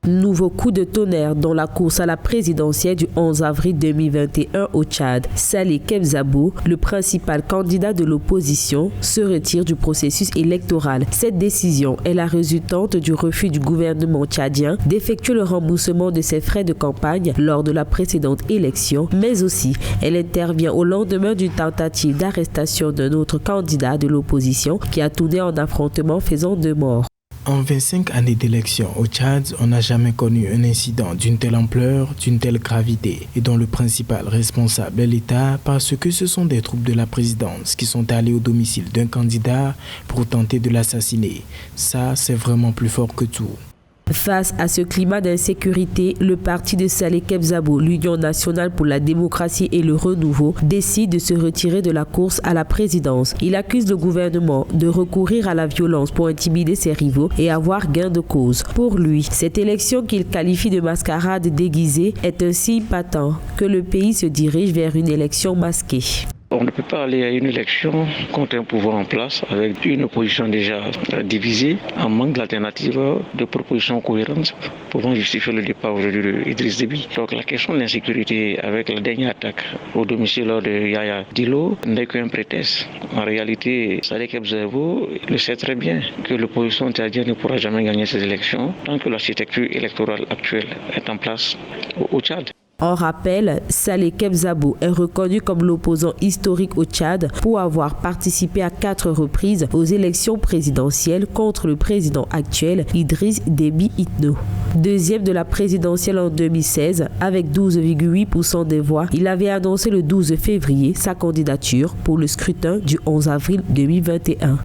Nouveau coup de tonnerre dans la course à la présidentielle du 11 avril 2021 au Tchad. Saleh Kebzabou, le principal candidat de l'opposition, se retire du processus électoral. Cette décision est la résultante du refus du gouvernement tchadien d'effectuer le remboursement de ses frais de campagne lors de la précédente élection, mais aussi elle intervient au lendemain d'une tentative d'arrestation d'un autre candidat de l'opposition qui a tourné en affrontement faisant 2 morts. En 25 années d'élection au Tchad, on n'a jamais connu un incident d'une telle ampleur, d'une telle gravité et dont le principal responsable est l'État parce que ce sont des troupes de la présidence qui sont allées au domicile d'un candidat pour tenter de l'assassiner. Ça, c'est vraiment plus fort que tout. Face à ce climat d'insécurité, le parti de Saleh Kebzabou, l'Union nationale pour la démocratie et le renouveau, décide de se retirer de la course à la présidence. Il accuse le gouvernement de recourir à la violence pour intimider ses rivaux et avoir gain de cause. Pour lui, cette élection qu'il qualifie de mascarade déguisée est un signe patent que le pays se dirige vers une élection masquée. On ne peut pas aller à une élection contre un pouvoir en place avec une opposition déjà divisée, en manque d'alternatives, de propositions cohérentes pouvant justifier le départ aujourd'hui d'Idriss Déby. Donc la question de l'insécurité avec la dernière attaque au domicile de Yaya Dillo n'est qu'un prétexte. En réalité, Saleh Kebzabou le sait très bien que l'opposition tchadienne ne pourra jamais gagner ces élections tant que l'architecture électorale actuelle est en place au Tchad. En rappel, Saleh Kebzabou est reconnu comme l'opposant historique au Tchad pour avoir participé à 4 reprises aux élections présidentielles contre le président actuel Idriss Déby Itno. Deuxième de la présidentielle en 2016 avec 12,8% des voix, il avait annoncé le 12 février sa candidature pour le scrutin du 11 avril 2021.